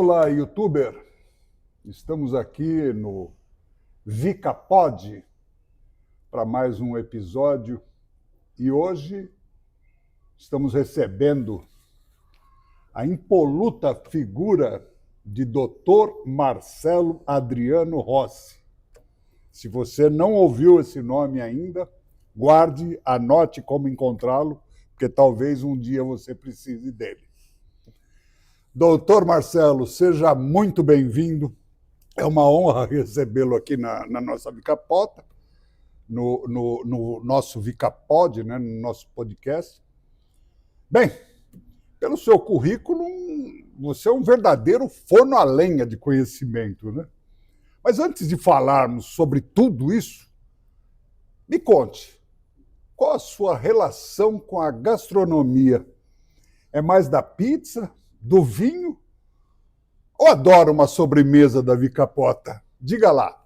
Olá, youtuber! Estamos aqui no VicaPod para mais um episódio e hoje estamos recebendo a impoluta figura de Dr. Marcelo Adriano Rossi. Se você não ouviu esse nome ainda, guarde, anote como encontrá-lo, porque talvez um dia você precise dele. Doutor Marcelo, seja muito bem-vindo. É uma honra recebê-lo aqui na nossa Vicapota, no nosso Vicapod, né, no nosso podcast. Bem, pelo seu currículo, você é um verdadeiro forno a lenha de conhecimento, né? Mas antes de falarmos sobre tudo isso, me conte, qual a sua relação com a gastronomia? É mais da pizza, do vinho, ou adora uma sobremesa da Vicapota? Diga lá.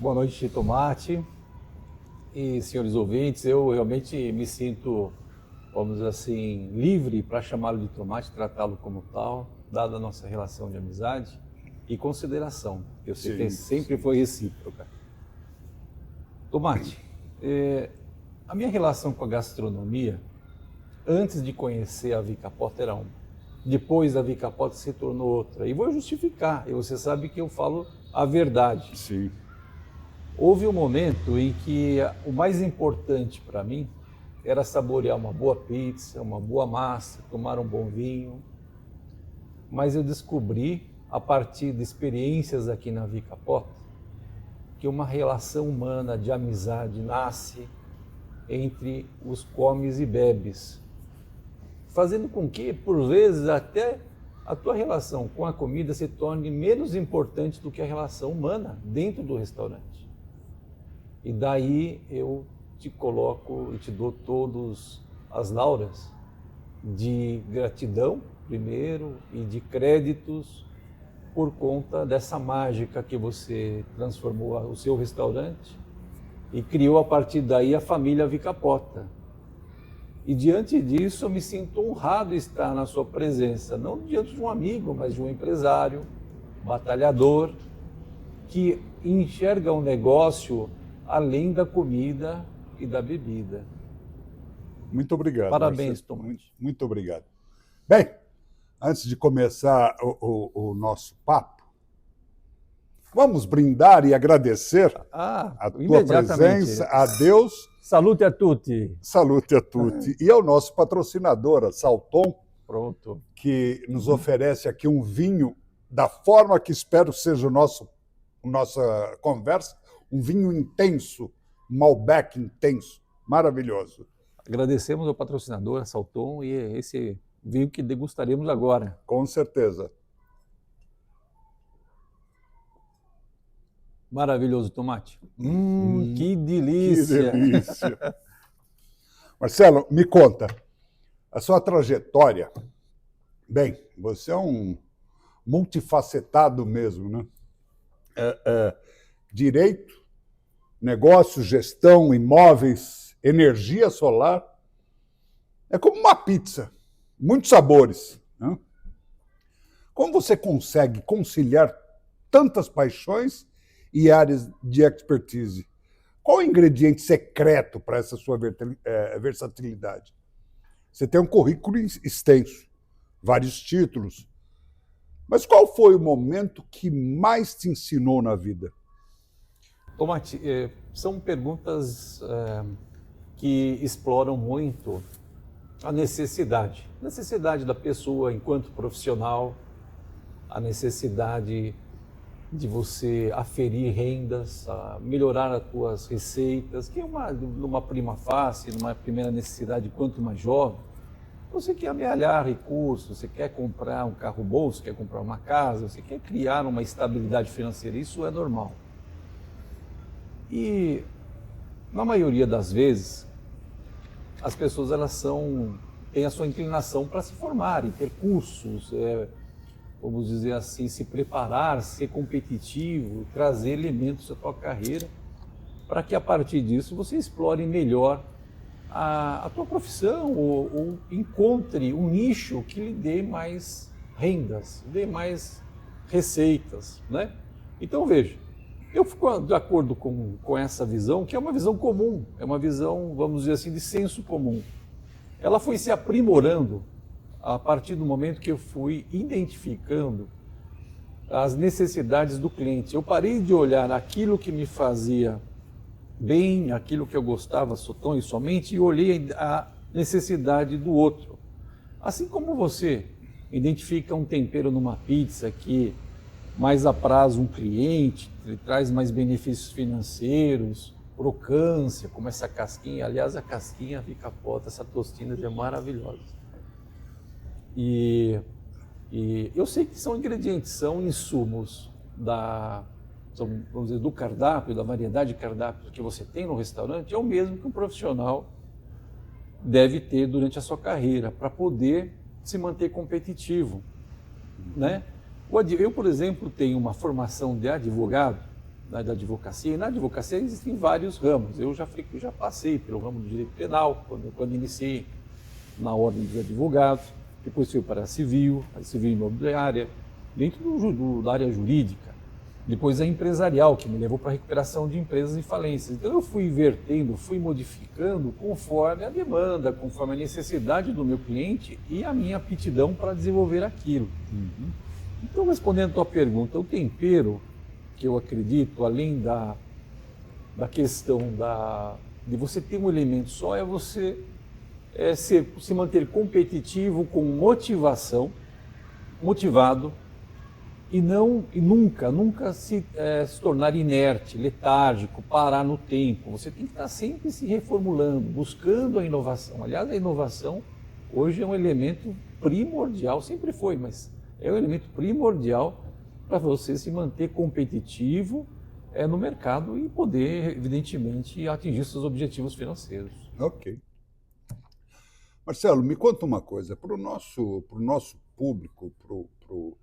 Boa noite, Tomate e senhores ouvintes. Eu realmente me sinto, vamos dizer assim, livre para chamá-lo de Tomate, tratá-lo como tal, dada a nossa relação de amizade e consideração. Eu sei que sempre foi recíproca. Tomate, a minha relação com a gastronomia, antes de conhecer a Vicapota, era uma. Depois da Vicapota se tornou outra. E vou justificar, e você sabe que eu falo a verdade. Sim. Houve um momento em que o mais importante para mim era saborear uma boa pizza, uma boa massa, tomar um bom vinho. Mas eu descobri, a partir de experiências aqui na Vicapota, que uma relação humana de amizade nasce entre os comes e bebes, fazendo com que, por vezes, até a tua relação com a comida se torne menos importante do que a relação humana dentro do restaurante. E daí eu te coloco e te dou todas as lauras de gratidão, primeiro, e de créditos por conta dessa mágica que você transformou o seu restaurante e criou a partir daí a família Vicapota. E diante disso eu me sinto honrado em estar na sua presença, não diante de um amigo, mas de um empresário, batalhador, que enxerga um negócio além da comida e da bebida. Muito obrigado. Parabéns, Marcelo. Tomate. Muito obrigado. Bem, antes de começar o nosso papo, vamos brindar e agradecer a tua presença, a Deus. Salute a tutti. Salute a tutti. E ao nosso patrocinador, a Salton, Pronto, que nos oferece aqui um vinho da forma que espero seja nossa conversa, um vinho intenso, um Malbec intenso, maravilhoso. agradecemos ao patrocinador, a Salton, e esse vinho que degustaremos agora. Com certeza. Maravilhoso, Tomate. Que delícia! Que delícia! Marcelo, me conta, a sua trajetória. Bem, você é um multifacetado mesmo, né? Direito, negócio, gestão, imóveis, energia solar. É como uma pizza, muitos sabores, né? Como você consegue conciliar tantas paixões e áreas de expertise? Qual o ingrediente secreto para essa sua versatilidade? Você tem um currículo extenso, vários títulos, mas qual foi o momento que mais te ensinou na vida? Tomate, são perguntas que exploram muito a necessidade da pessoa enquanto profissional, a necessidade de você aferir rendas, a melhorar as tuas receitas, que é numa prima facie, numa primeira necessidade, quanto mais jovem, você quer amealhar recursos, você quer comprar um carro bom, você quer comprar uma casa, você quer criar uma estabilidade financeira, isso é normal. E, na maioria das vezes, as pessoas têm a sua inclinação para se formarem, ter cursos, vamos dizer assim, se preparar, ser competitivo, trazer elementos da sua carreira, para que a partir disso você explore melhor a tua profissão ou encontre um nicho que lhe dê mais rendas, dê mais receitas, né? Então veja, eu fico de acordo com essa visão, que é uma visão comum, é uma visão, vamos dizer assim, de senso comum. Ela foi se aprimorando a partir do momento que eu fui identificando as necessidades do cliente. Eu parei de olhar aquilo que me fazia bem, aquilo que eu gostava só tão e somente, e olhei a necessidade do outro. Assim como você identifica um tempero numa pizza que mais apraz um cliente, ele traz mais benefícios financeiros, crocância, como essa casquinha. Aliás, a casquinha fica pota, essa tostina é maravilhosa. E eu sei que são ingredientes, são insumos vamos dizer, do cardápio, da variedade de cardápio que você tem no restaurante, é o mesmo que um profissional deve ter durante a sua carreira para poder se manter competitivo, né? Eu, por exemplo, tenho uma formação de advogado, da advocacia, e na advocacia existem vários ramos. Eu já passei pelo ramo do direito penal, quando iniciei na ordem dos advogados, depois fui para a civil imobiliária, dentro da área jurídica, depois a empresarial, que me levou para a recuperação de empresas em falências. Então eu fui invertendo, fui modificando conforme a demanda, conforme a necessidade do meu cliente e a minha aptidão para desenvolver aquilo. Então, respondendo a tua pergunta, o tempero, que eu acredito, além da questão de você ter um elemento só, é você se manter competitivo, com motivação, motivado, e nunca se tornar inerte, letárgico, parar no tempo. Você tem que estar sempre se reformulando, buscando a inovação. Aliás, a inovação hoje é um elemento primordial, sempre foi, mas é um elemento primordial para você se manter competitivo no mercado e poder, evidentemente, atingir seus objetivos financeiros. Ok. Marcelo, me conta uma coisa. Para o nosso público, para o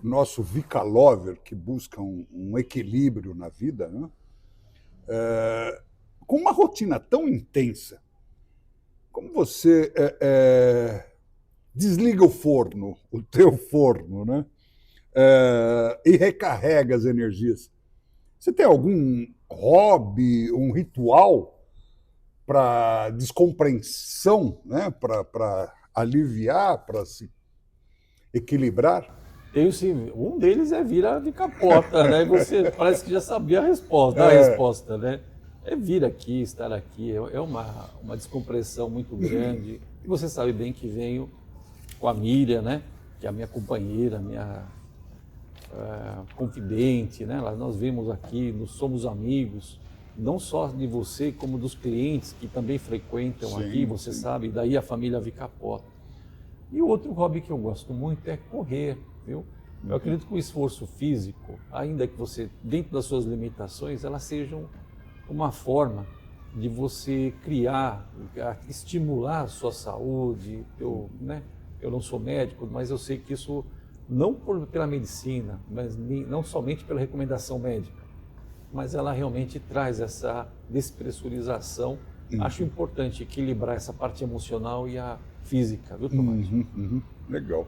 nosso Vicalover, que busca um equilíbrio na vida, né? Com uma rotina tão intensa, como você desliga o teu forno, né? E recarrega as energias? Você tem algum hobby, um ritual para descompressão, né? Para aliviar, para se equilibrar? Um deles é vir a capota, né? E você parece que já sabia a resposta, né? É vir aqui, estar aqui, é uma descompressão muito grande. E você sabe bem que venho com a Miriam, né? Que é a minha companheira, minha confidente, né? Nós vemos aqui, nós somos amigos, não só de você, como dos clientes que também frequentam aqui, você sabe, daí a família Vicapota. E o outro hobby que eu gosto muito é correr, viu? Eu acredito que o esforço físico, ainda que você, dentro das suas limitações, elas sejam uma forma de você criar, estimular a sua saúde. Eu não sou médico, mas eu sei que isso, não pela medicina, mas não somente pela recomendação médica, mas ela realmente traz essa despressurização. Acho importante equilibrar essa parte emocional e a física, viu, Tomás? Legal.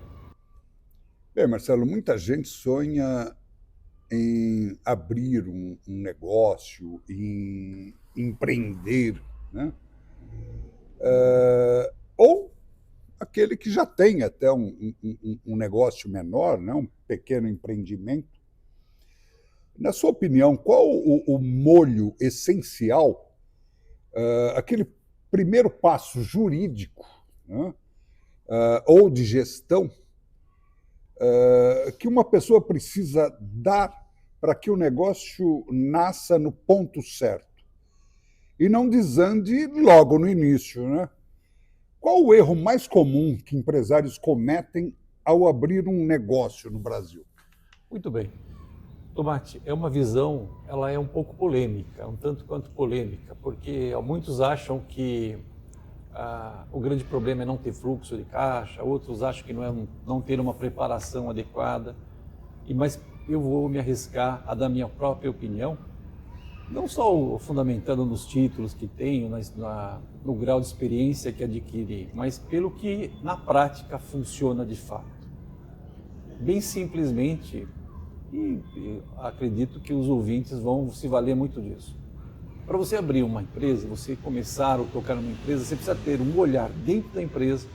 Bem, Marcelo, muita gente sonha em abrir um negócio, em empreender, né? Ou aquele que já tem até um negócio menor, né? Um pequeno empreendimento. Na sua opinião, qual o molho essencial, aquele primeiro passo jurídico, né? Ou de gestão, que uma pessoa precisa dar para que o negócio nasça no ponto certo e não desande logo no início, né? Qual o erro mais comum que empresários cometem ao abrir um negócio no Brasil? Muito bem. Tomate, é uma visão, ela é um pouco polêmica, um tanto quanto polêmica, porque muitos acham que o grande problema é não ter fluxo de caixa, outros acham que não ter uma preparação adequada, mas eu vou me arriscar a dar minha própria opinião, não só fundamentando nos títulos que tenho, no grau de experiência que adquiri, mas pelo que na prática funciona de fato. bem simplesmente, e acredito que os ouvintes vão se valer muito disso. Para você abrir uma empresa, você começar ou tocar numa empresa, você precisa ter um olhar dentro da empresa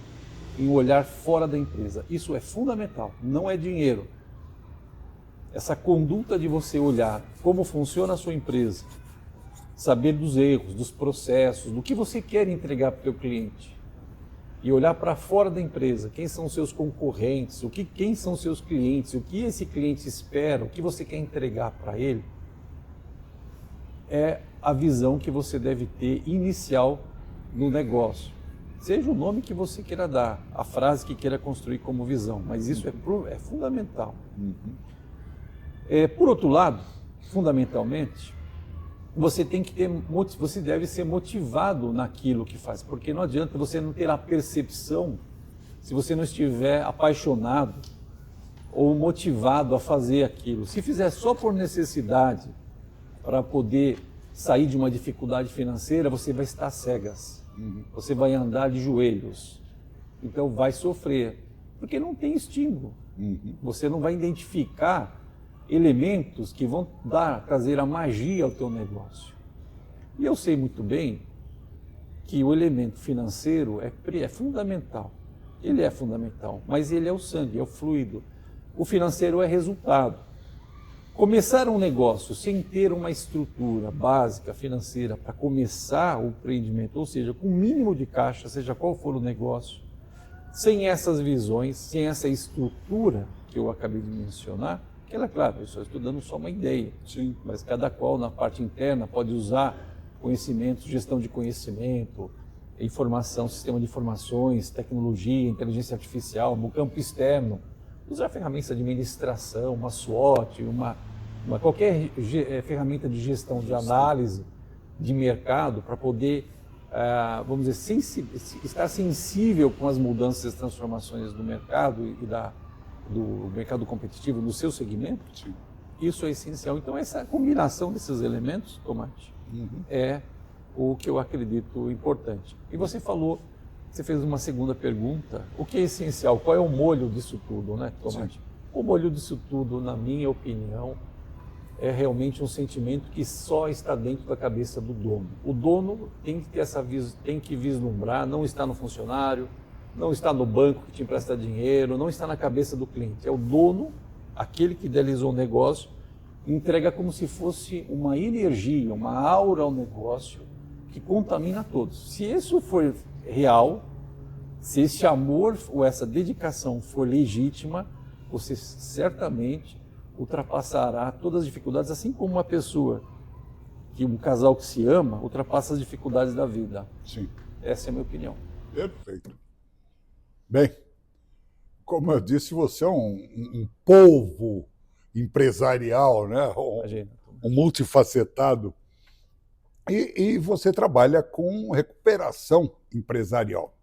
e um olhar fora da empresa. Isso é fundamental, não é dinheiro. Essa conduta de você olhar como funciona a sua empresa, saber dos erros, dos processos, do que você quer entregar para o seu cliente e olhar para fora da empresa, quem são os seus concorrentes, quem são os seus clientes, o que esse cliente espera, o que você quer entregar para ele, é a visão que você deve ter inicial no negócio. Seja o nome que você queira dar, a frase que queira construir como visão, mas isso é fundamental. Por outro lado, fundamentalmente, você deve ser motivado naquilo que faz, porque não adianta você não ter a percepção se você não estiver apaixonado ou motivado a fazer aquilo. Se fizer só por necessidade, para poder sair de uma dificuldade financeira, você vai estar cegas, você vai andar de joelhos, então vai sofrer, porque não tem estímulo. Você não vai identificar elementos que vão trazer a magia ao teu negócio. E eu sei muito bem que o elemento financeiro é fundamental. Ele é fundamental, mas ele é o sangue, é o fluido. O financeiro é resultado. Começar um negócio sem ter uma estrutura básica financeira para começar o empreendimento, ou seja, com o mínimo de caixa, seja qual for o negócio, sem essas visões, sem essa estrutura que eu acabei de mencionar, que ela, claro, eu só estou dando só uma ideia, sim, mas cada qual na parte interna pode usar conhecimentos, gestão de conhecimento, informação, sistema de informações, tecnologia, inteligência artificial, no campo externo, usar ferramentas de administração, uma SWOT, qualquer ferramenta de gestão, de análise de mercado para poder, vamos dizer, estar sensível com as mudanças e transformações do mercado e do mercado competitivo no seu segmento. Sim. Isso é essencial. Então, essa combinação desses elementos, Tomate, é o que eu acredito importante. E você fez uma segunda pergunta, o que é essencial? Qual é o molho disso tudo, né, Tomate? Sim. O molho disso tudo, na minha opinião, é realmente um sentimento que só está dentro da cabeça do dono. O dono tem que ter tem que vislumbrar, não está no funcionário, não está no banco que te empresta dinheiro, não está na cabeça do cliente. É o dono, aquele que idealizou o negócio, entrega como se fosse uma energia, uma aura ao negócio que contamina todos. Se isso for real, se esse amor ou essa dedicação for legítima, você certamente ultrapassará todas as dificuldades, assim como um casal que se ama, ultrapassa as dificuldades da vida. Sim. Essa é a minha opinião. Perfeito. Bem, como eu disse, você é um polvo empresarial, né? Um multifacetado. E você trabalha com recuperação empresarial.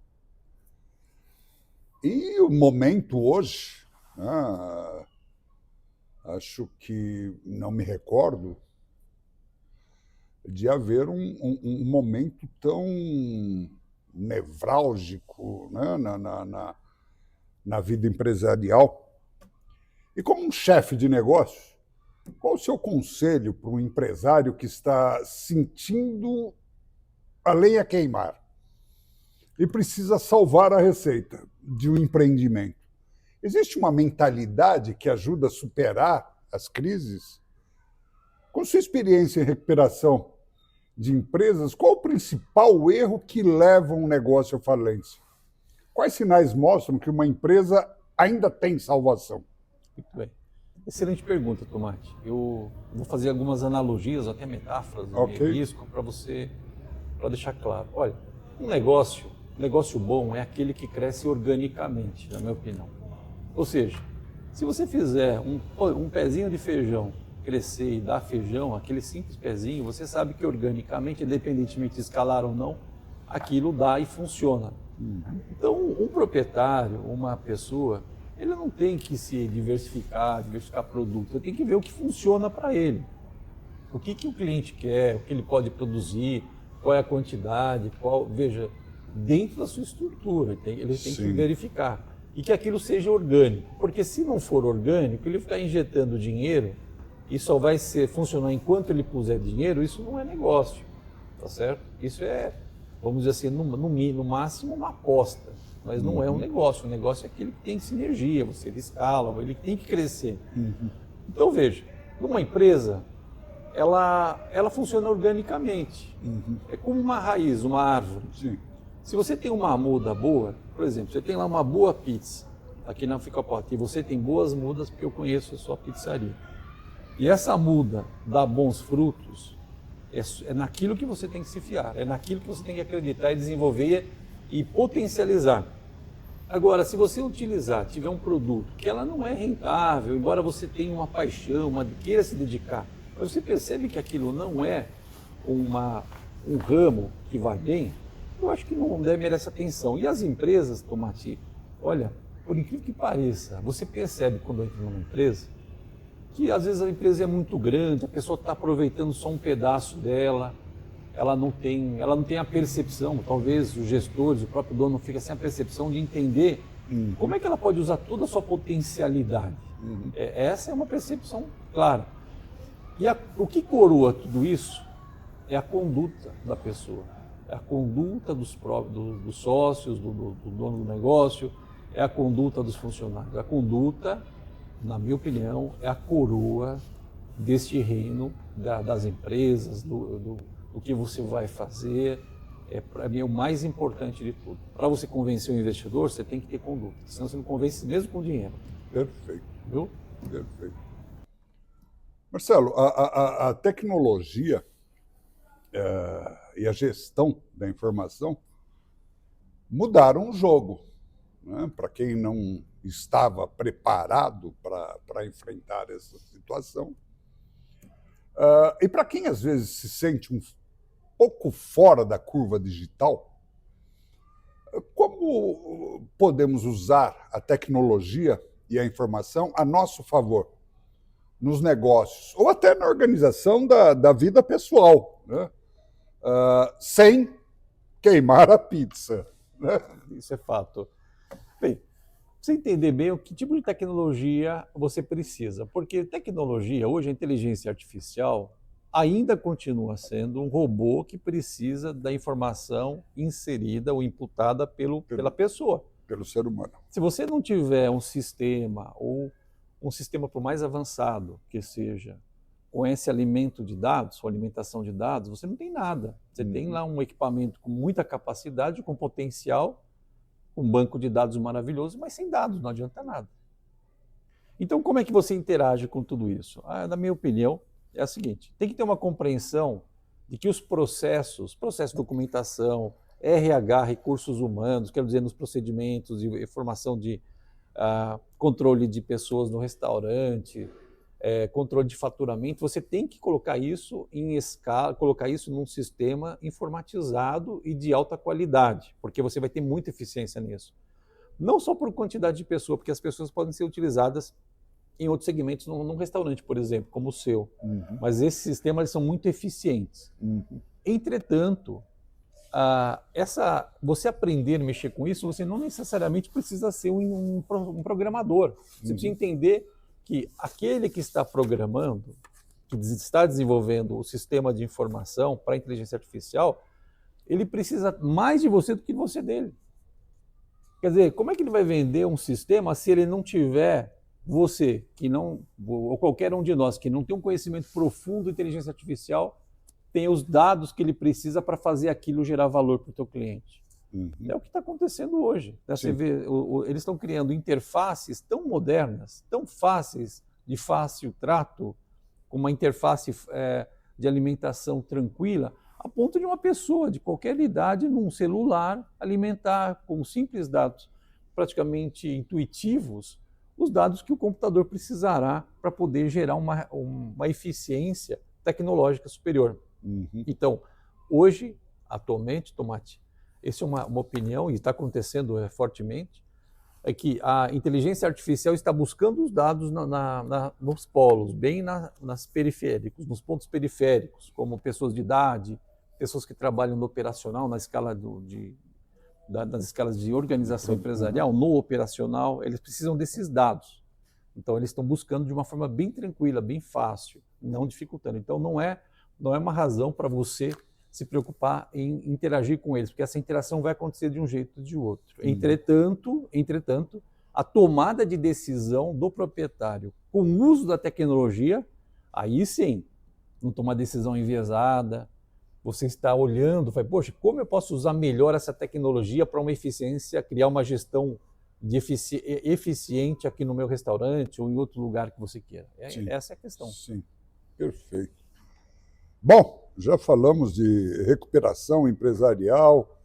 E o momento hoje, acho que não me recordo de haver um momento tão nevrálgico, né, na vida empresarial. E como um chefe de negócio, qual o seu conselho para um empresário que está sentindo a lenha queimar e precisa salvar a receita de um empreendimento? Existe uma mentalidade que ajuda a superar as crises? Com sua experiência em recuperação de empresas, qual o principal erro que leva um negócio à falência? Quais sinais mostram que uma empresa ainda tem salvação? Muito bem. Excelente pergunta, Tomate. Eu vou fazer algumas analogias, até metáforas, risco, para deixar claro. Olha, um negócio bom é aquele que cresce organicamente, na minha opinião. Ou seja, se você fizer um pezinho de feijão crescer e dar feijão, aquele simples pezinho, você sabe que organicamente, independentemente de escalar ou não, aquilo dá e funciona. Então, um proprietário, uma pessoa, ele não tem que se diversificar produto, ele tem que ver o que funciona para ele. O que o cliente quer, o que ele pode produzir, qual é a quantidade, veja, dentro da sua estrutura, ele tem que verificar. e que aquilo seja orgânico. Porque se não for orgânico, ele ficar injetando dinheiro e só vai funcionar enquanto ele puser dinheiro, isso não é negócio, tá certo? Isso é, vamos dizer assim, no máximo uma aposta, mas não é um negócio. O negócio é aquele que tem sinergia, você escala, ele tem que crescer. Então veja, numa empresa, ela funciona organicamente. É como uma raiz, uma árvore. Sim. Se você tem uma muda boa, por exemplo, você tem lá uma boa pizza, aqui na Ficapote, e você tem boas mudas, porque eu conheço a sua pizzaria. E essa muda dá bons frutos, é naquilo que você tem que se fiar, é naquilo que você tem que acreditar e desenvolver e potencializar. Agora, se você tiver um produto que ela não é rentável, embora você tenha uma paixão, queira se dedicar, mas você percebe que aquilo não é um ramo que vai bem, eu acho que não deve merecer atenção. E as empresas, Tomati, olha, por incrível que pareça, você percebe quando entra numa empresa, que às vezes a empresa é muito grande, a pessoa está aproveitando só um pedaço dela, ela não tem a percepção, talvez os gestores, o próprio dono não fica sem a percepção de entender como é que ela pode usar toda a sua potencialidade. Essa é uma percepção clara. E o que coroa tudo isso é a conduta da pessoa, é a conduta dos sócios, do dono do negócio, é a conduta dos funcionários. A conduta, na minha opinião, é a coroa deste reino das empresas, do que você vai fazer. Para mim, é o mais importante de tudo. Para você convencer o investidor, você tem que ter conduta, senão você não convence mesmo com dinheiro. Perfeito. Viu? Perfeito. Marcelo, a tecnologia e a gestão da informação mudaram o jogo, né? Para quem não estava preparado para enfrentar essa situação. E para quem às vezes se sente um pouco fora da curva digital, como podemos usar a tecnologia e a informação a nosso favor nos negócios ou até na organização da vida pessoal, né? Sem queimar a pizza, né? Isso é fato. Bem, você entender bem o que tipo de tecnologia você precisa, porque tecnologia, hoje a inteligência artificial ainda continua sendo um robô que precisa da informação inserida ou imputada pela pessoa. Pelo ser humano. Se você não tiver um sistema, ou um sistema por mais avançado que seja, com esse alimento de dados, ou alimentação de dados, você não tem nada. Você tem lá um equipamento com muita capacidade, com potencial, um banco de dados maravilhoso, mas sem dados, não adianta nada. Então, como é que você interage com tudo isso? Na minha opinião, é a seguinte: tem que ter uma compreensão de que os processos de documentação, RH, recursos humanos, quero dizer, nos procedimentos de formação de controle de pessoas no restaurante, controle de faturamento, você tem que colocar isso em escala, colocar isso num sistema informatizado e de alta qualidade, porque você vai ter muita eficiência nisso. Não só por quantidade de pessoas, porque as pessoas podem ser utilizadas em outros segmentos, num restaurante, por exemplo, como o seu. Mas esses sistemas eles são muito eficientes. Entretanto, você aprender a mexer com isso, você não necessariamente precisa ser um programador. Você precisa entender que aquele que está programando, que está desenvolvendo o sistema de informação para a inteligência artificial, ele precisa mais de você do que você dele. Quer dizer, como é que ele vai vender um sistema se ele não tiver você, ou qualquer um de nós que não tem um conhecimento profundo de inteligência artificial, tem os dados que ele precisa para fazer aquilo gerar valor para o teu cliente? É o que está acontecendo hoje. Né? Você vê, eles estão criando interfaces tão modernas, tão fáceis, de fácil trato, com uma interface de alimentação tranquila, a ponto de uma pessoa de qualquer idade, num celular, alimentar com simples dados praticamente intuitivos, os dados que o computador precisará para poder gerar uma eficiência tecnológica superior. Então, hoje, atualmente, Tomati, essa é uma opinião, e está acontecendo fortemente, é que a inteligência artificial está buscando os dados nos polos, bem nos pontos periféricos, como pessoas de idade, pessoas que trabalham no operacional, na escala das escalas de organização empresarial, no operacional, eles precisam desses dados. Então, eles estão buscando de uma forma bem tranquila, bem fácil, não dificultando. Então, não é uma razão para você se preocupar em interagir com eles, porque essa interação vai acontecer de um jeito ou de outro. Entretanto, a tomada de decisão do proprietário com o uso da tecnologia, aí sim, não tomar decisão enviesada, você está olhando, vai, poxa, como eu posso usar melhor essa tecnologia para uma eficiência, criar uma gestão eficiente aqui no meu restaurante ou em outro lugar que você queira. Essa é a questão. Sim, perfeito. Bom, já falamos de recuperação empresarial,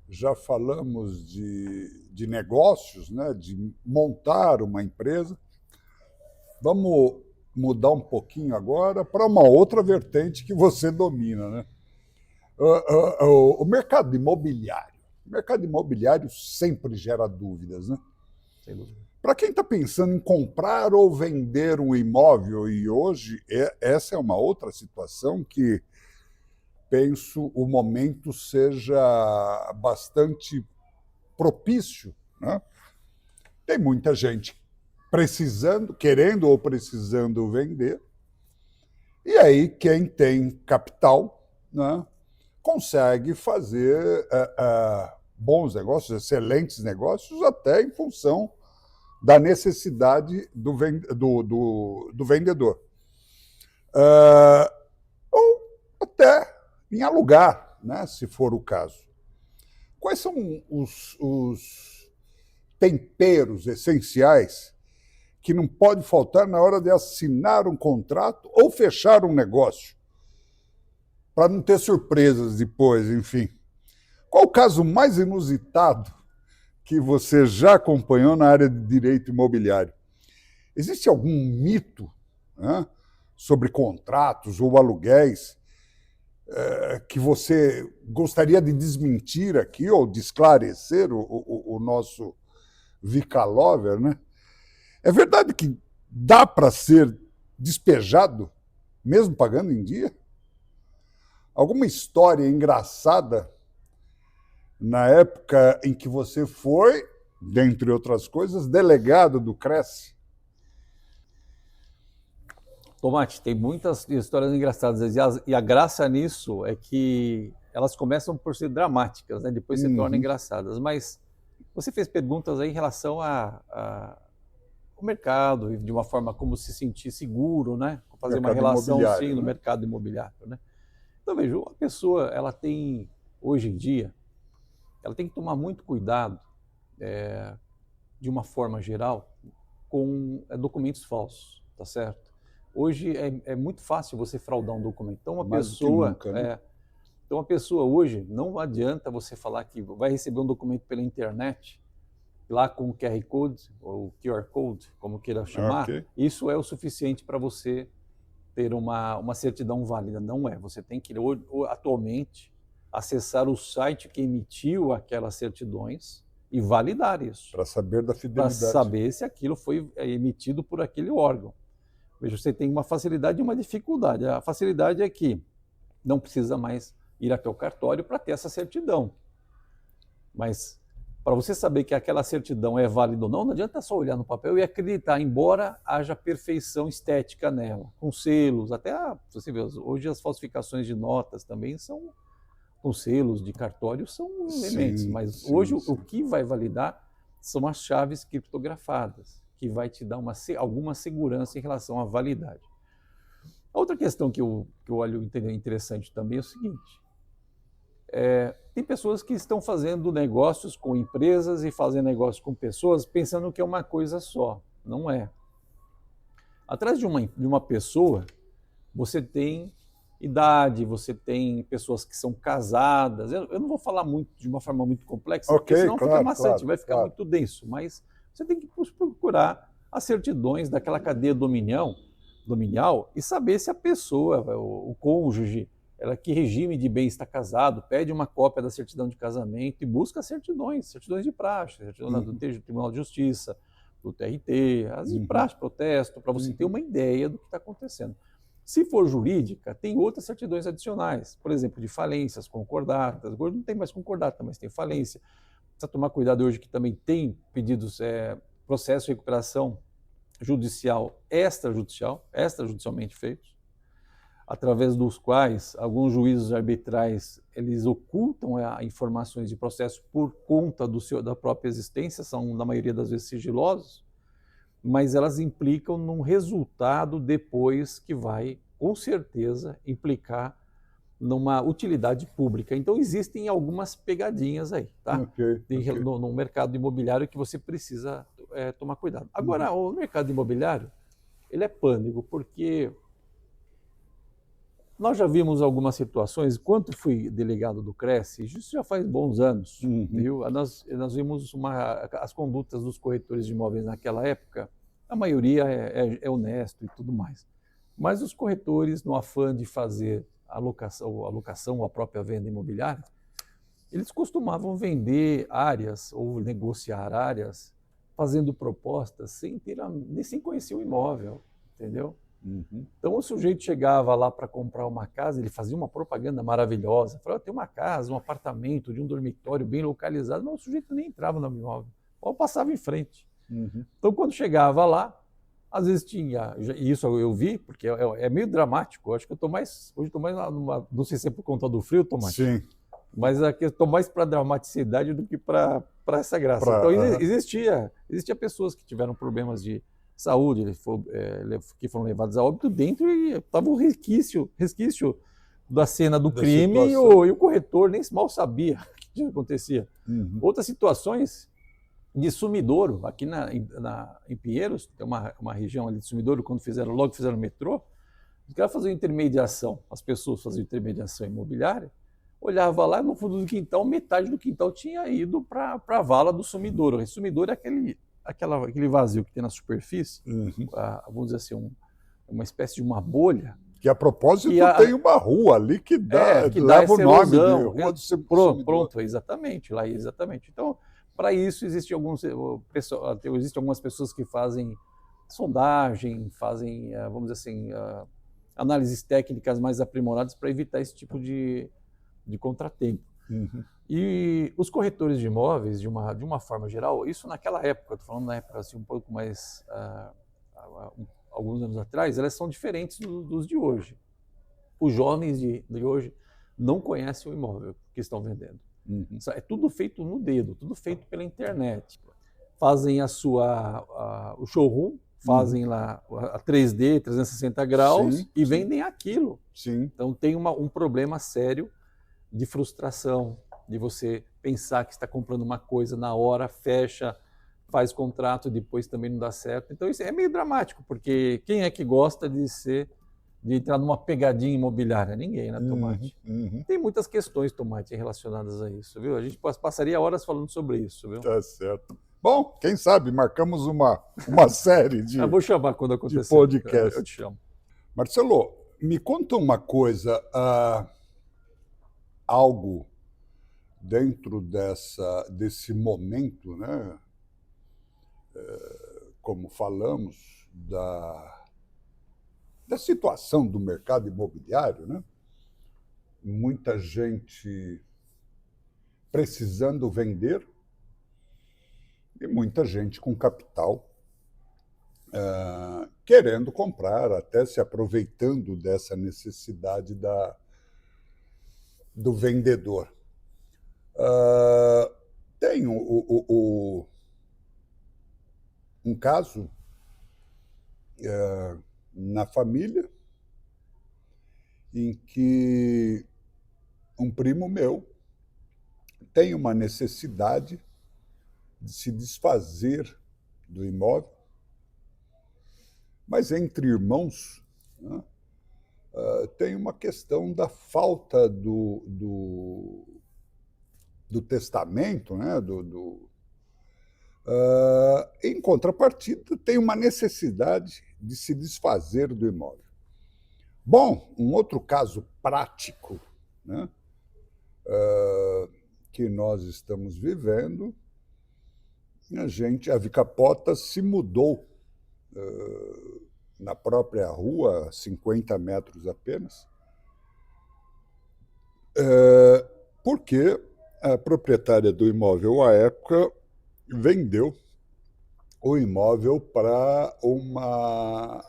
já falamos de negócios, né, de montar uma empresa. Vamos mudar um pouquinho agora para uma outra vertente que você domina, né? O mercado imobiliário. O mercado imobiliário sempre gera dúvidas, né? Sem dúvida. Para quem está pensando em comprar ou vender um imóvel, e hoje essa é uma outra situação que penso o momento seja bastante propício, né? Tem muita gente precisando, querendo ou precisando vender, e aí quem tem capital, né, consegue fazer bons negócios, excelentes negócios, até em função da necessidade do vendedor. Ou até em alugar, né, se for o caso. Quais são os temperos essenciais que não pode faltar na hora de assinar um contrato ou fechar um negócio, para não ter surpresas depois, enfim? Qual o caso mais inusitado que você já acompanhou na área de direito imobiliário? Existe algum mito, né, sobre contratos ou aluguéis que você gostaria de desmentir aqui ou de esclarecer o nosso Vicalover, né? É verdade que dá para ser despejado mesmo pagando em dia? Alguma história engraçada na época em que você foi, dentre outras coisas, delegado do Cresce? Tomate, tem muitas histórias engraçadas e a graça nisso é que elas começam por ser dramáticas, né? Depois se tornam engraçadas. Mas você fez perguntas aí em relação ao mercado, de uma forma como se sentir seguro, né? Fazer uma relação sim no mercado imobiliário, né? Então veja, uma pessoa, ela tem, hoje em dia, ela tem que tomar muito cuidado, de uma forma geral, com documentos falsos, tá certo? Hoje é muito fácil você fraudar um documento. Então uma pessoa hoje, não adianta você falar que vai receber um documento pela internet, lá com o QR Code, ou QR Code, como queira chamar, isso é o suficiente para você ter uma certidão válida. Não é. Você tem que, atualmente, acessar o site que emitiu aquelas certidões e validar isso. Para saber da fidelidade. Para saber se aquilo foi emitido por aquele órgão. Veja, você tem uma facilidade e uma dificuldade. A facilidade é que não precisa mais ir até o cartório para ter essa certidão. Mas para você saber que aquela certidão é válida ou não, não adianta só olhar no papel e acreditar, embora haja perfeição estética nela, com selos, até você vê, hoje as falsificações de notas também são com selos de cartório, são elementos, mas hoje o que vai validar são as chaves criptografadas, que vai te dar alguma segurança em relação à validade. A outra questão que eu olho interessante também é o seguinte: tem pessoas que estão fazendo negócios com empresas e fazendo negócios com pessoas pensando que é uma coisa só. Não é. Atrás de uma pessoa, você tem idade, você tem pessoas que são casadas. Eu não vou falar muito de uma forma muito complexa, porque senão fica maçante, vai ficar muito denso, mas você tem que procurar as certidões daquela cadeia dominial e saber se a pessoa, o cônjuge, que regime de bem está casado, pede uma cópia da certidão de casamento e busca certidões de praxe, certidão do Tribunal de Justiça, do TRT, as de praxe, protesto, para você ter uma ideia do que está acontecendo. Se for jurídica, tem outras certidões adicionais, por exemplo, de falências, concordatas. Agora não tem mais concordata, mas tem falência. Precisa tomar cuidado hoje que também tem pedidos, processo de recuperação judicial, extrajudicialmente feitos, através dos quais alguns juízos arbitrais eles ocultam informações de processo por conta da própria existência, são na maioria das vezes sigilosos, mas elas implicam num resultado depois que vai, com certeza, implicar numa utilidade pública. Então, existem algumas pegadinhas aí, tá? Okay. No mercado imobiliário que você precisa tomar cuidado. Agora, o mercado imobiliário, ele é pânico, porque nós já vimos algumas situações, quando fui delegado do Cresce, isso já faz bons anos, viu? Nós vimos as condutas dos corretores de imóveis naquela época, a maioria é honesto e tudo mais. Mas os corretores, no afã de fazer a locação ou a própria venda imobiliária, eles costumavam vender áreas ou negociar áreas fazendo propostas sem conhecer o imóvel, entendeu? Então o sujeito chegava lá para comprar uma casa, ele fazia uma propaganda maravilhosa, falava, tem uma casa, um apartamento, de um dormitório bem localizado, mas o sujeito nem entrava no imóvel, ou passava em frente. Então quando chegava lá, às vezes tinha, e isso eu vi, porque é meio dramático, eu acho que hoje estou mais não sei se é por conta do frio, Tomás, sim, mas aqui eu estou mais para dramaticidade do que para essa graça. Então existia pessoas que tiveram problemas de saúde, que foram levados a óbito dentro e estava um resquício da cena do crime e o corretor nem mal sabia o que acontecia. Outras situações de sumidouro, aqui em Pinheiros, tem uma região ali de sumidouro, logo fizeram o metrô, os caras faziam intermediação, as pessoas faziam intermediação imobiliária, olhava lá no fundo do quintal, metade do quintal tinha ido para a vala do sumidouro. O sumidouro é aquele vazio que tem na superfície, vamos dizer assim, uma espécie de uma bolha. Que a propósito tem uma rua ali que leva o nome de Rua do Sumidouro. Pronto, exatamente, lá exatamente. Então, para isso existem algumas pessoas que fazem sondagem, fazem, vamos dizer assim, análises técnicas mais aprimoradas para evitar esse tipo de contratempo. E os corretores de imóveis, de uma forma geral, isso naquela época, estou falando na época assim, um pouco mais, alguns anos atrás, elas são diferentes dos de hoje. Os jovens de hoje não conhecem o imóvel que estão vendendo. É tudo feito no dedo, tudo feito pela internet. Fazem o showroom, fazem lá a 3D, 360 graus e vendem aquilo. Então tem um problema sério de frustração, de você pensar que está comprando uma coisa na hora, fecha, faz contrato e depois também não dá certo. Então isso é meio dramático, porque quem é que gosta de entrar numa pegadinha imobiliária? Ninguém, né, Tomate? Tem muitas questões, Tomate, relacionadas a isso, viu? A gente passaria horas falando sobre isso, viu? Tá certo. Bom, quem sabe marcamos uma série de eu vou chamar quando acontecer. De podcast. Eu te chamo. Marcelo, me conta uma coisa, algo dentro desse momento, né? Como falamos, da situação do mercado imobiliário, né? Muita gente precisando vender e muita gente com capital querendo comprar, até se aproveitando dessa necessidade do vendedor. Tem um caso na família em que um primo meu tem uma necessidade de se desfazer do imóvel, mas entre irmãos, né, tem uma questão da falta do testamento, né, em contrapartida, tem uma necessidade de se desfazer do imóvel. Bom, um outro caso prático, né, que nós estamos vivendo, a Vicapota se mudou na própria rua, 50 metros apenas, porque a proprietária do imóvel, à época, vendeu o imóvel para uma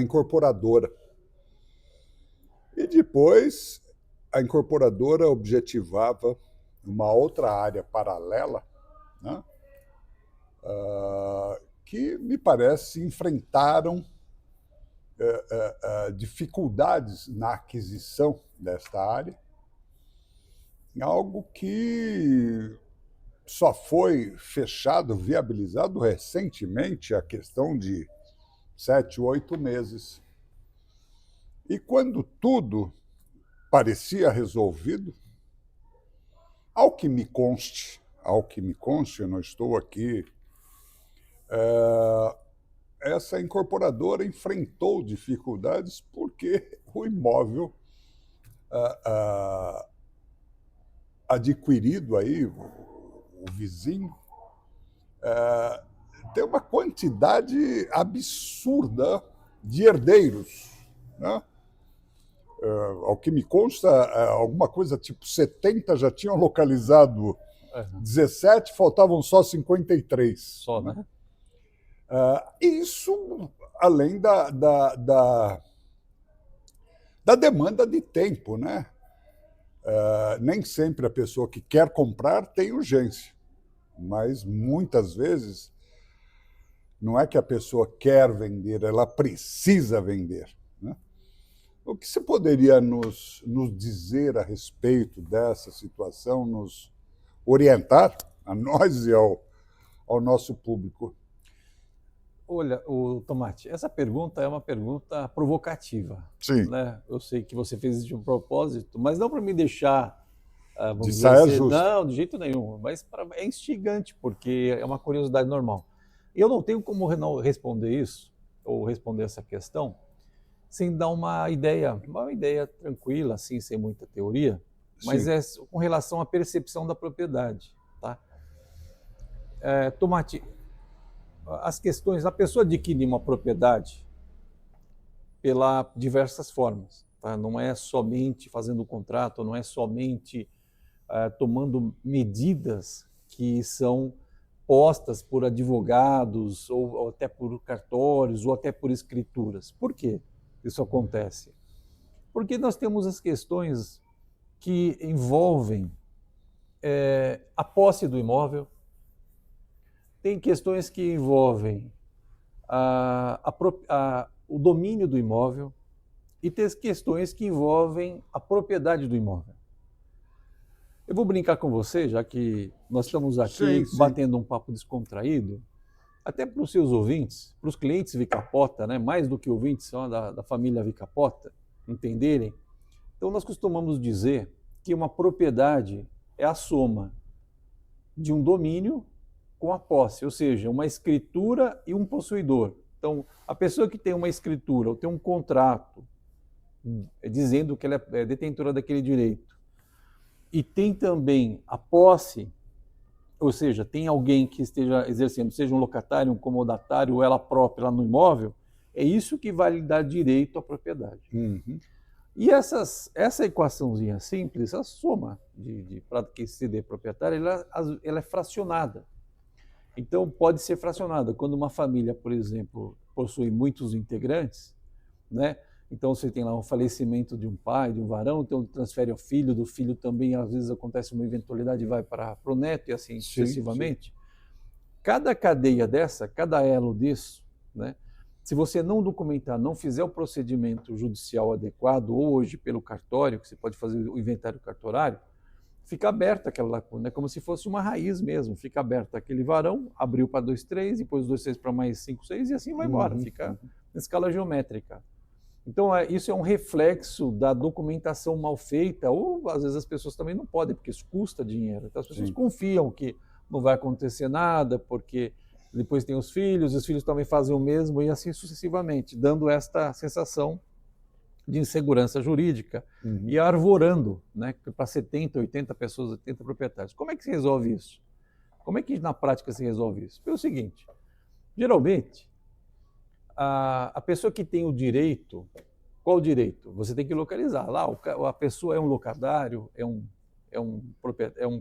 incorporadora. E depois a incorporadora objetivava uma outra área paralela, né, que, me parece, enfrentaram dificuldades na aquisição desta área, algo que só foi fechado, viabilizado recentemente, a questão de 7, 8 meses. E quando tudo parecia resolvido, ao que me conste, eu não estou aqui, essa incorporadora enfrentou dificuldades porque o imóvel adquirido aí, o vizinho, tem uma quantidade absurda de herdeiros, né? Ao que me consta, alguma coisa tipo 70 já tinham localizado 17, faltavam só 53. Só, né? Isso além da demanda de tempo, né? Nem sempre a pessoa que quer comprar tem urgência, mas muitas vezes não é que a pessoa quer vender, ela precisa vender, né? O que você poderia nos dizer a respeito dessa situação, nos orientar, a nós e ao nosso público? Olha, Tomate, essa pergunta é uma pergunta provocativa. Sim. Né? Eu sei que você fez isso de um propósito, mas não para me deixar, vamos De dizer saia assim, justa. não, de jeito nenhum, mas é instigante, porque é uma curiosidade normal. Eu não tenho como responder isso, ou responder essa questão, sem dar uma ideia tranquila, assim, sem muita teoria, mas Sim. é com relação à percepção da propriedade. Tá? Tomate, as questões, a pessoa adquire uma propriedade pela diversas formas, tá? Não é somente fazendo um contrato, não é somente tomando medidas que são postas por advogados ou até por cartórios ou até por escrituras. Por quê isso acontece? Porque nós temos as questões que envolvem a posse do imóvel, tem questões que envolvem o domínio do imóvel e tem questões que envolvem a propriedade do imóvel. Eu vou brincar com você, já que nós estamos aqui Sim. batendo um papo descontraído, até para os seus ouvintes, para os clientes Vicapota, né, mais do que ouvintes, são da família Vicapota, entenderem. Então, nós costumamos dizer que uma propriedade é a soma de um domínio com a posse, ou seja, uma escritura e um possuidor. Então, a pessoa que tem uma escritura ou tem um contrato dizendo que ela é detentora daquele direito e tem também a posse, ou seja, tem alguém que esteja exercendo, seja um locatário, um comodatário ou ela própria lá no imóvel, é isso que vai lhe dar direito à propriedade. Uhum. E essa equaçãozinha simples, a soma para que se dê proprietário, ela é fracionada. Então, pode ser fracionada. Quando uma família, por exemplo, possui muitos integrantes, né? Então, você tem lá um falecimento de um pai, de um varão, então transfere ao filho, do filho também, às vezes acontece uma eventualidade e vai para o neto e assim sucessivamente. Sim. Cada cadeia dessa, cada elo disso, né? Se você não documentar, não fizer o procedimento judicial adequado, ou hoje pelo cartório, que você pode fazer o inventário cartorário, fica aberta aquela lacuna, é como se fosse uma raiz mesmo, fica aberta aquele varão, abriu para 2, 3, depois 2, 6 para mais 5, 6 e assim vai embora, fica na escala geométrica. Então, isso é um reflexo da documentação mal feita, ou às vezes as pessoas também não podem, porque isso custa dinheiro. Então, as pessoas confiam que não vai acontecer nada, porque depois tem os filhos também fazem o mesmo, e assim sucessivamente, dando esta sensação de insegurança jurídica e arvorando, né, para 70, 80 pessoas, 80 proprietários. Como é que se resolve isso? Como é que na prática se resolve isso? Pelo seguinte, geralmente, a pessoa que tem o direito, qual o direito? Você tem que localizar. Lá a pessoa é um locatário, é um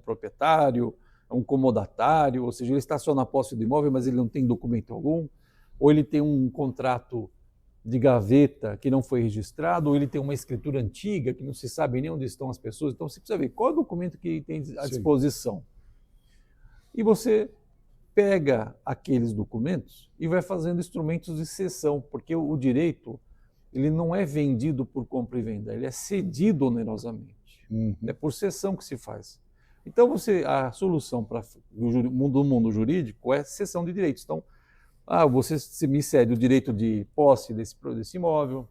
proprietário, é um comodatário, ou seja, ele estaciona a posse do imóvel, mas ele não tem documento algum, ou ele tem um contrato de gaveta que não foi registrado, ou ele tem uma escritura antiga que não se sabe nem onde estão as pessoas. Então você precisa ver qual é o documento que tem à disposição. E você pega aqueles documentos e vai fazendo instrumentos de cessão, porque o direito ele não é vendido por compra e venda, ele é cedido onerosamente. É por cessão que se faz. Então a solução do mundo jurídico é cessão de direitos. Então, você me cede o direito de posse desse imóvel,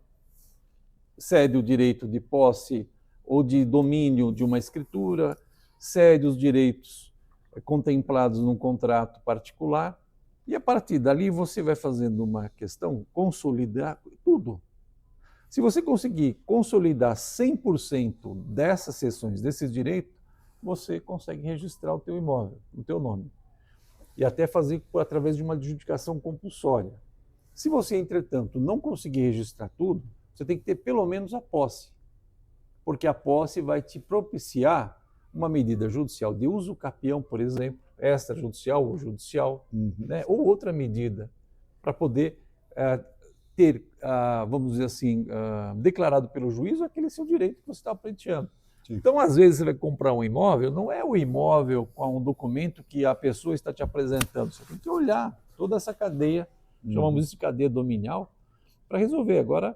cede o direito de posse ou de domínio de uma escritura, cede os direitos contemplados num contrato particular, e a partir dali você vai fazendo uma questão, consolidar tudo. Se você conseguir consolidar 100% dessas cessões, desses direitos, você consegue registrar o teu imóvel, o teu nome. E até fazer através de uma adjudicação compulsória. Se você, entretanto, não conseguir registrar tudo, você tem que ter pelo menos a posse, porque a posse vai te propiciar uma medida judicial de uso capião, por exemplo, extrajudicial ou judicial, né, ou outra medida, para poder ter, vamos dizer assim, declarado pelo juízo aquele seu direito que você está pleiteando. Então, às vezes, você vai comprar um imóvel, não é o imóvel com um documento que a pessoa está te apresentando. Você tem que olhar toda essa cadeia, chamamos isso de cadeia dominial, para resolver. Agora,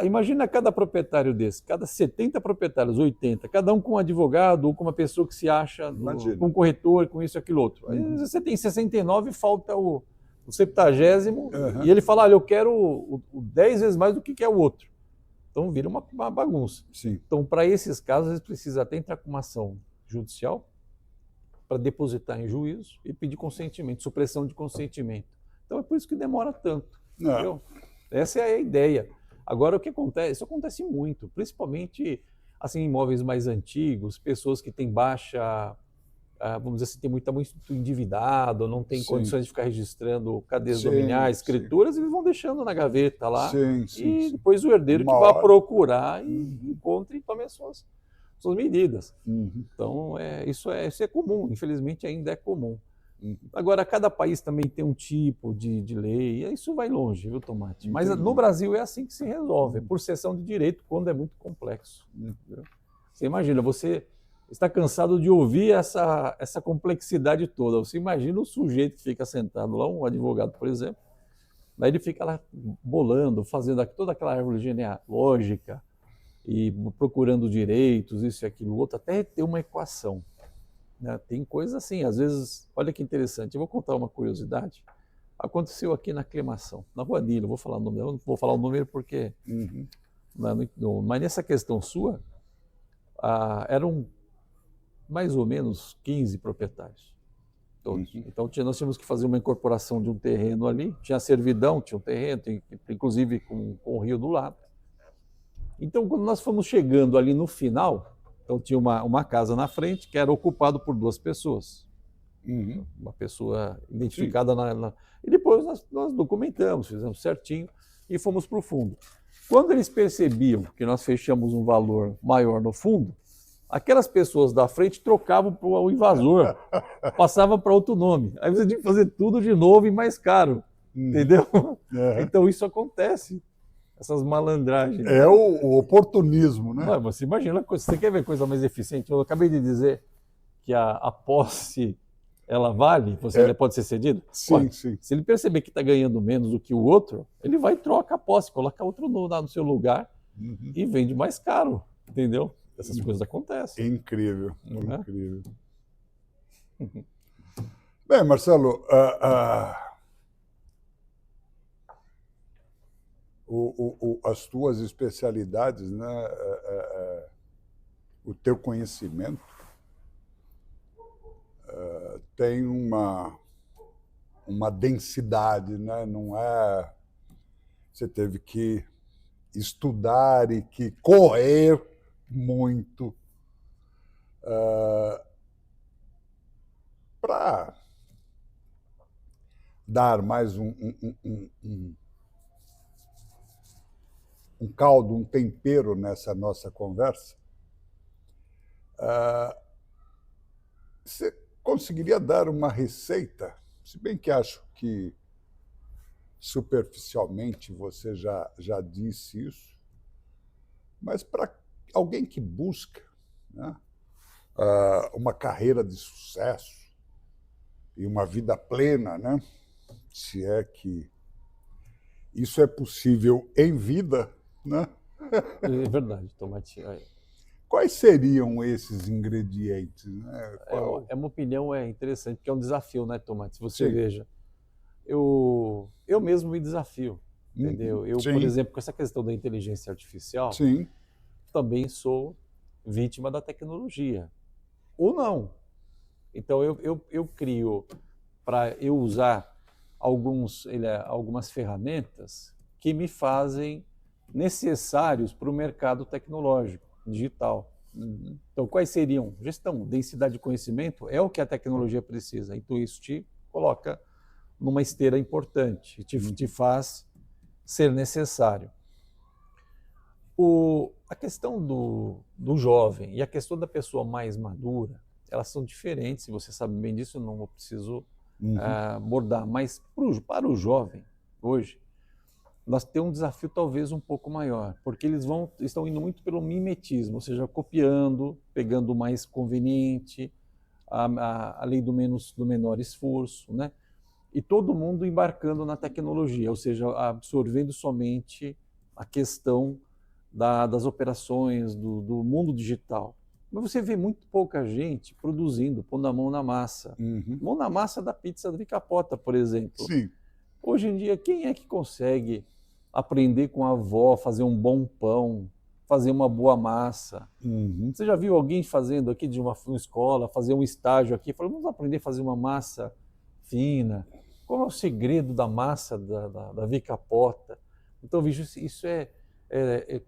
imagina cada proprietário desse, cada 70 proprietários, 80, cada um com um advogado ou com uma pessoa que se acha com um corretor, com isso, aquilo, outro. Aí você tem 69 e falta o 70º, e ele fala, olha, eu quero o 10 vezes mais do que quer o outro. Então vira uma bagunça. Sim. Então, para esses casos, eles precisam até entrar com uma ação judicial para depositar em juízo e pedir consentimento, supressão de consentimento. Então é por isso que demora tanto. Entendeu? Essa é a ideia. Agora, o que acontece? Isso acontece muito, principalmente assim, imóveis mais antigos, pessoas que têm baixa, vamos dizer assim, tem muito endividado, não tem condições de ficar registrando cadeias dominiais, escrituras, eles vão deixando na gaveta lá, e depois o herdeiro que vai procurar e encontre e tome as suas medidas. Então, isso é comum, infelizmente ainda é comum. Agora, cada país também tem um tipo de lei, e isso vai longe, viu, Tomate? Mas no Brasil é assim que se resolve, por cessão de direito, quando é muito complexo. Você imagina, você está cansado de ouvir essa complexidade toda. Você imagina o sujeito que fica sentado lá, um advogado, por exemplo, aí ele fica lá bolando, fazendo toda aquela árvore genealógica e procurando direitos, isso e aquilo, outro, até ter uma equação. Tem coisa assim, às vezes, olha que interessante, eu vou contar uma curiosidade. Aconteceu aqui na Aclamação, na Rua Nilo, vou falar o número, eu não vou falar o número porque... Mas nessa questão sua, eram mais ou menos 15 proprietários, todos. Então nós tínhamos que fazer uma incorporação de um terreno ali, tinha servidão, tinha um terreno, inclusive com o rio do lado. Então, quando nós fomos chegando ali no final, então tinha uma casa na frente que era ocupada por 2 pessoas. Uma pessoa identificada E depois nós documentamos, fizemos certinho e fomos para o fundo. Quando eles percebiam que nós fechamos um valor maior no fundo, aquelas pessoas da frente trocavam para o invasor, passavam para outro nome. Aí você tinha que fazer tudo de novo e mais caro, entendeu? Então isso acontece. Essas malandragens. É o oportunismo, né? Não, você imagina, você quer ver coisa mais eficiente? Eu acabei de dizer que a posse, ela vale, ela pode ser cedida? Sim. Se ele perceber que está ganhando menos do que o outro, ele vai e troca a posse, coloca outro no seu lugar e vende mais caro, entendeu? Essas coisas acontecem. Incrível, incrível. Bem, Marcelo, as tuas especialidades, né, o teu conhecimento tem uma densidade, né? Não é... Você teve que estudar e que correr muito para dar mais um caldo, um tempero nessa nossa conversa. Você conseguiria dar uma receita, se bem que acho que superficialmente você já disse isso, mas para alguém que busca, né, uma carreira de sucesso e uma vida plena, né, se é que isso é possível em vida, né? É verdade, Tomate. Quais seriam esses ingredientes? Né? É uma opinião interessante, porque é um desafio, né, Tomate? Se você Sim. veja, eu mesmo me desafio, entendeu? Eu, por Sim. exemplo, com essa questão da inteligência artificial, Sim. também sou vítima da tecnologia. Ou não. Então, eu crio para eu usar algumas ferramentas que me fazem necessários para o mercado tecnológico, digital. Então, quais seriam? Gestão, densidade de conhecimento é o que a tecnologia precisa. Então, isso te coloca numa esteira importante, te faz ser necessário. A questão do jovem e a questão da pessoa mais madura, elas são diferentes, se você sabe bem disso, eu não preciso abordar. Mas para o jovem, hoje, nós temos um desafio talvez um pouco maior, porque eles estão indo muito pelo mimetismo, ou seja, copiando, pegando o mais conveniente, a lei do menor esforço, né? E todo mundo embarcando na tecnologia, ou seja, absorvendo somente a questão das operações, do mundo digital. Mas você vê muito pouca gente produzindo, pondo a mão na massa. Mão na massa da pizza do Vicapota, por exemplo. Sim. Hoje em dia, quem é que consegue aprender com a avó, fazer um bom pão, fazer uma boa massa? Você já viu alguém fazendo aqui de uma escola, fazer um estágio aqui, falando, vamos aprender a fazer uma massa fina? Qual é o segredo da massa da Vicapota? Então, vejo, isso é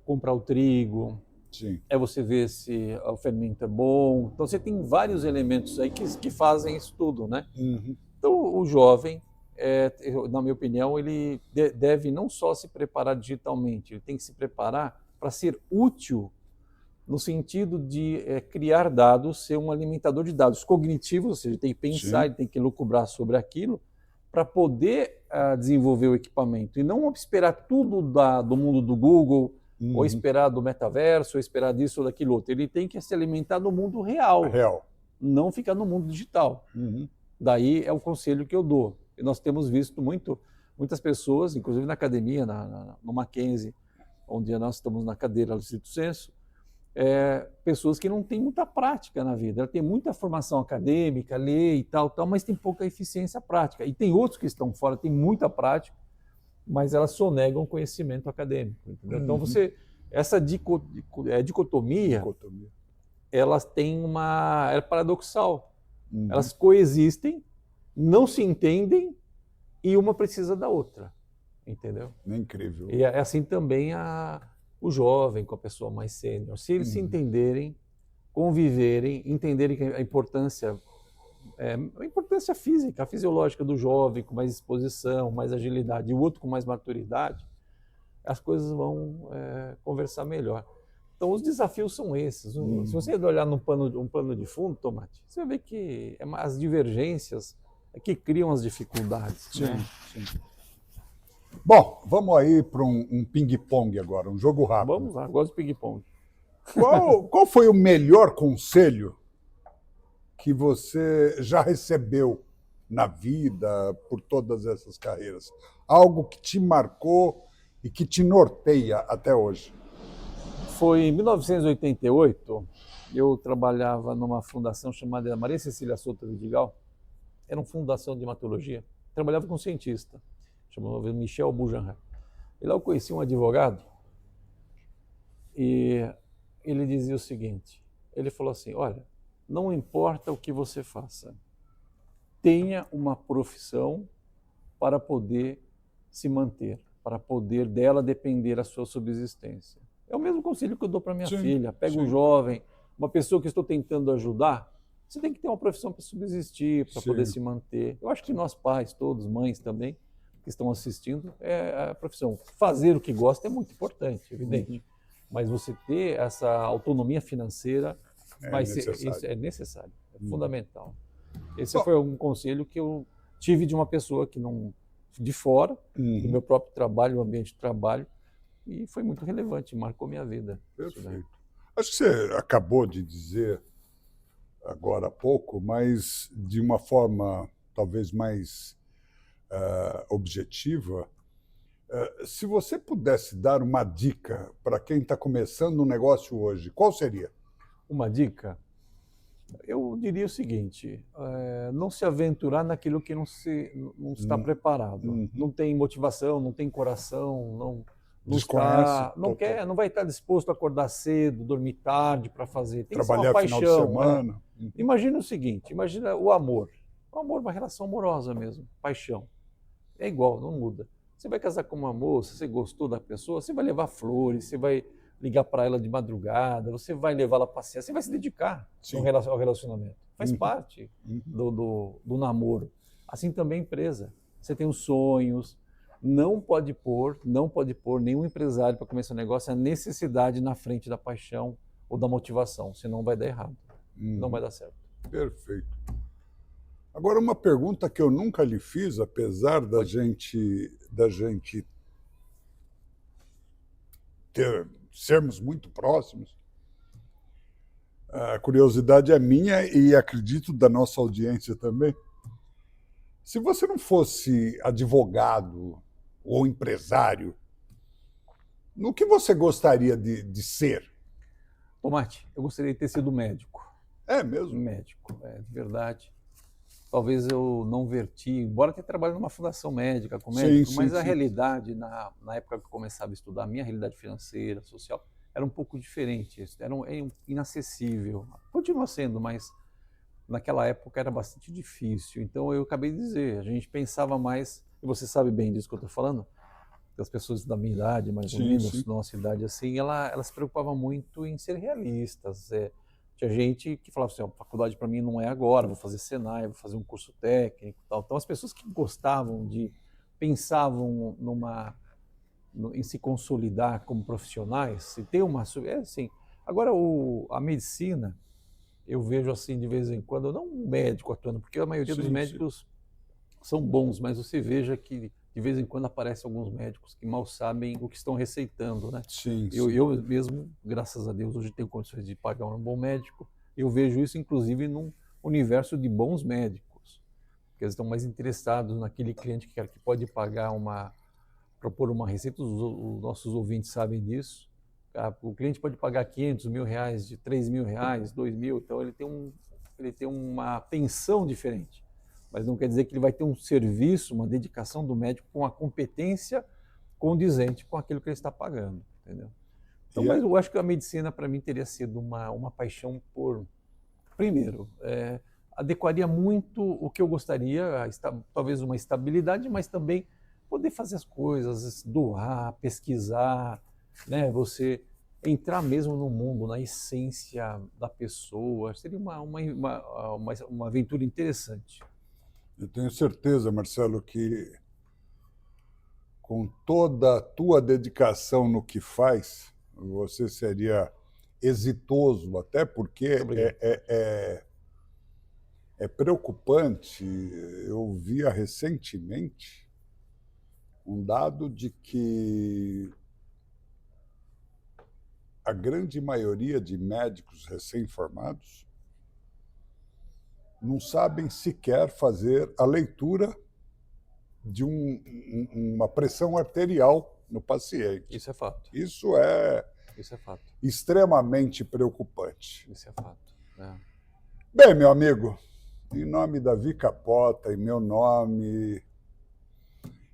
comprar o trigo, Sim. é você ver se o fermento é bom. Então, você tem vários elementos aí que fazem isso tudo, né? Então, o jovem, na minha opinião, ele deve não só se preparar digitalmente, ele tem que se preparar para ser útil no sentido de criar dados, ser um alimentador de dados cognitivos, ou seja, ele tem que pensar, ele tem que lucubrar sobre aquilo para poder desenvolver o equipamento e não esperar tudo do mundo do Google, ou esperar do metaverso, ou esperar disso ou daquilo outro. Ele tem que se alimentar no mundo real, não ficar no mundo digital. Daí é o conselho que eu dou. E nós temos visto muitas pessoas, inclusive na academia, no Mackenzie, onde nós estamos na cadeira do Stricto Sensu, pessoas que não têm muita prática na vida. Ela tem muita formação acadêmica, lê e tal, mas tem pouca eficiência prática. E tem outros que estão fora, tem muita prática, mas elas sonegam conhecimento acadêmico. Entendeu? Então, essa dicotomia, elas têm é paradoxal. Elas coexistem, não se entendem e uma precisa da outra. Entendeu? É incrível. E é assim também o jovem com a pessoa mais sênior. Se eles se entenderem, conviverem, entenderem que a importância física, a fisiológica do jovem com mais disposição, mais agilidade, e o outro com mais maturidade, as coisas vão conversar melhor. Então, os desafios são esses. Se você olhar um pano de fundo, Tomate, você vê que as divergências que criam as dificuldades. Sim, né? sim. Bom, vamos aí para um ping-pong agora, um jogo rápido. Vamos lá, gosto de ping-pong. Qual foi o melhor conselho que você já recebeu na vida, por todas essas carreiras? Algo que te marcou e que te norteia até hoje? Foi em 1988, eu trabalhava numa fundação chamada Maria Cecília Souto Vidigal, era uma fundação de hematologia, trabalhava com um cientista, chamado Michel Bujanra. E lá eu conheci um advogado e ele dizia o seguinte, ele falou assim, olha, não importa o que você faça, tenha uma profissão para poder se manter, para poder dela depender a sua subsistência. É o mesmo conselho que eu dou para minha filha. Pega um jovem, uma pessoa que estou tentando ajudar, você tem que ter uma profissão para subsistir, para poder se manter. Eu acho que nós pais, todos, mães também, que estão assistindo, é a profissão. Fazer o que gosta é muito importante, evidente, mas você ter essa autonomia financeira isso é necessário, é fundamental. Esse foi um conselho que eu tive de uma pessoa que não de fora, do meu próprio trabalho, do ambiente de trabalho, e foi muito relevante, marcou minha vida. Perfeito. Acho que você acabou de dizer agora há pouco, mas de uma forma talvez mais objetiva. Se você pudesse dar uma dica para quem está começando um negócio hoje, qual seria? Uma dica? Eu diria o seguinte, não se aventurar naquilo que não está preparado. Não tem motivação, não tem coração, não vai estar disposto a acordar cedo, dormir tarde para fazer. Tem trabalhar que ser uma final paixão. de semana. Imagina o seguinte, imagina o amor. O amor é uma relação amorosa mesmo, paixão. É igual, não muda. Você vai casar com uma moça, você gostou da pessoa, você vai levar flores, você vai ligar para ela de madrugada, você vai levá-la a passear, você vai se dedicar ao relacionamento. Faz parte do namoro. Assim também a empresa. Você tem os sonhos, não pode pôr nenhum empresário para começar um negócio a necessidade na frente da paixão ou da motivação, senão vai dar errado. Não vai dar certo. Perfeito. Agora, uma pergunta que eu nunca lhe fiz, apesar da gente sermos muito próximos. A curiosidade é minha e acredito da nossa audiência também. Se você não fosse advogado ou empresário, no que você gostaria de ser? Tomate, eu gostaria de ter sido médico. É mesmo? Médico, de verdade. Talvez eu não verti, embora tenha trabalhado numa fundação médica com médico, mas a realidade, na época que eu começava a estudar, a minha realidade financeira, social, era um pouco diferente, era inacessível. Continua sendo, mas naquela época era bastante difícil. Então eu acabei de dizer, a gente pensava mais, e você sabe bem disso que eu estou falando, que as pessoas da minha idade, mais ou menos, da nossa idade, assim, elas se preocupavam muito em ser realistas. Tinha gente que falava assim, a faculdade para mim não é agora, vou fazer Senai, vou fazer um curso técnico e tal. Então as pessoas que pensavam em se consolidar como profissionais, se ter assim. Agora a medicina, eu vejo assim de vez em quando, não um médico atuando, porque a maioria dos médicos são bons, mas você veja que de vez em quando aparecem alguns médicos que mal sabem o que estão receitando, né? Eu mesmo, graças a Deus, hoje tenho condições de pagar um bom médico. Eu vejo isso, inclusive, num universo de bons médicos, porque eles estão mais interessados naquele cliente que pode pagar propor uma receita. Os nossos ouvintes sabem disso. O cliente pode pagar R$500 mil, de R$3 mil, R$2 mil, então ele tem uma pensão diferente. Mas não quer dizer que ele vai ter um serviço, uma dedicação do médico com a competência condizente com aquilo que ele está pagando, entendeu? Então, mas eu acho que a medicina, para mim, teria sido uma paixão primeiro, adequaria muito o que eu gostaria, talvez uma estabilidade, mas também poder fazer as coisas, doar, pesquisar, né? Você entrar mesmo no mundo, na essência da pessoa, seria uma aventura interessante. Eu tenho certeza, Marcelo, que com toda a tua dedicação no que faz, você seria exitoso, até porque é preocupante. Eu via recentemente um dado de que a grande maioria de médicos recém-formados não sabem sequer fazer a leitura de uma pressão arterial no paciente. Isso é fato. Isso é fato. Extremamente preocupante. Isso é fato. Bem, meu amigo, em nome da Vicapota, em meu nome,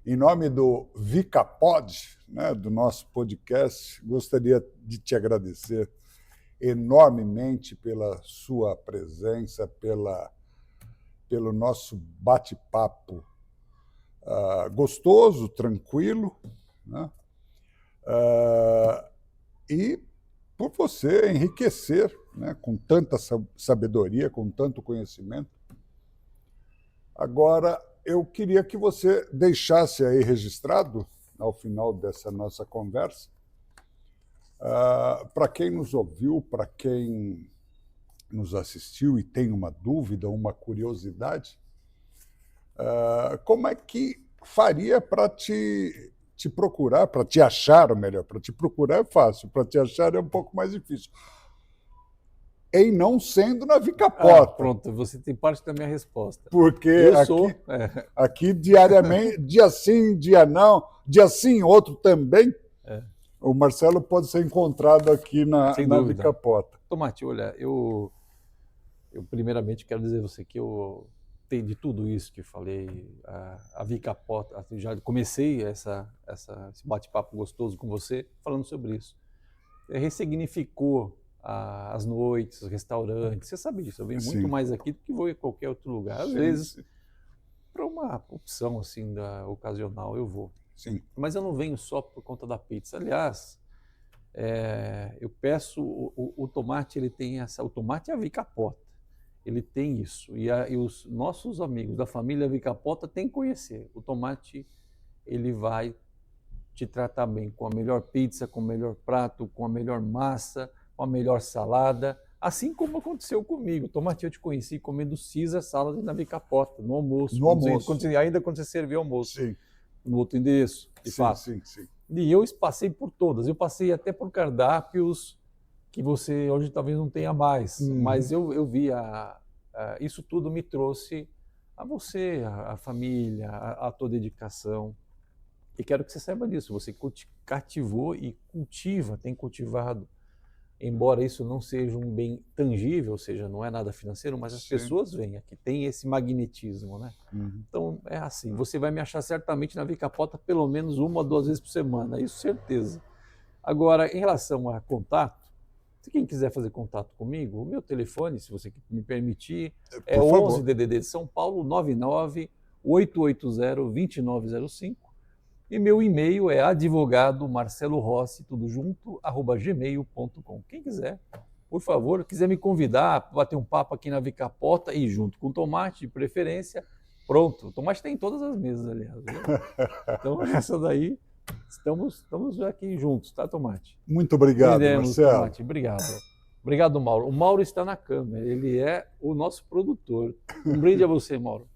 em nome do Vicapod, né, do nosso podcast, gostaria de te agradecer enormemente pela sua presença, pelo nosso bate-papo gostoso, tranquilo, né? E por você enriquecer, né, com tanta sabedoria, com tanto conhecimento. Agora, eu queria que você deixasse aí registrado, ao final dessa nossa conversa, para quem nos ouviu, para quem nos assistiu e tem uma dúvida, uma curiosidade, como é que faria para te procurar, para te achar, ou melhor, para te procurar é fácil, para te achar é um pouco mais difícil. Em não sendo na Vicapota. Pronto, você tem parte da minha resposta. Porque aqui aqui diariamente, dia sim, dia não, dia sim, outro também, o Marcelo pode ser encontrado aqui na Vicapota. Tomate, olha, eu primeiramente quero dizer a você que eu tenho de tudo isso que falei, a Vicapota, já comecei esse bate-papo gostoso com você falando sobre isso. Ressignificou as noites, os restaurantes, você sabe disso, eu venho muito mais aqui do que vou em qualquer outro lugar. Às vezes, para uma opção assim ocasional, eu vou. Sim. Mas eu não venho só por conta da pizza. Aliás, eu peço, o tomate, ele tem o tomate é a Vicapota, ele tem isso. E os nossos amigos da família Vicapota têm que conhecer. O tomate, ele vai te tratar bem com a melhor pizza, com o melhor prato, com a melhor massa, com a melhor salada, assim como aconteceu comigo. Tomate, eu te conheci comendo Caesar salad na Vicapota, no almoço. Ainda quando você serviu almoço. Sim. No outro endereço, de fato. Sim. E eu passei por todas. Eu passei até por cardápios que você hoje talvez não tenha mais. Mas eu vi, isso tudo me trouxe a você, a família, a tua dedicação. E quero que você saiba disso. Você cativou e cultiva, tem cultivado. Embora isso não seja um bem tangível, ou seja, não é nada financeiro, mas as pessoas veem aqui, tem esse magnetismo, né? Então, é assim, você vai me achar certamente na Vicapota pelo menos 1 ou 2 vezes por semana, isso certeza. Agora, em relação a contato, se quem quiser fazer contato comigo, o meu telefone, se você me permitir, é 11 DDD de São Paulo, 99-880-2905. E meu e-mail é advogadomarcelorossi, tudo junto, @gmail.com. Quem quiser, por favor, quiser me convidar para bater um papo aqui na Vicapota e junto com o Tomate, de preferência, pronto. O Tomate tem em todas as mesas, aliás. Viu? Então, essa daí, estamos aqui juntos, tá, Tomate? Muito obrigado, Marcelo. Tomate, obrigado. Obrigado, Mauro. O Mauro está na câmera, ele é o nosso produtor. Um brinde a você, Mauro.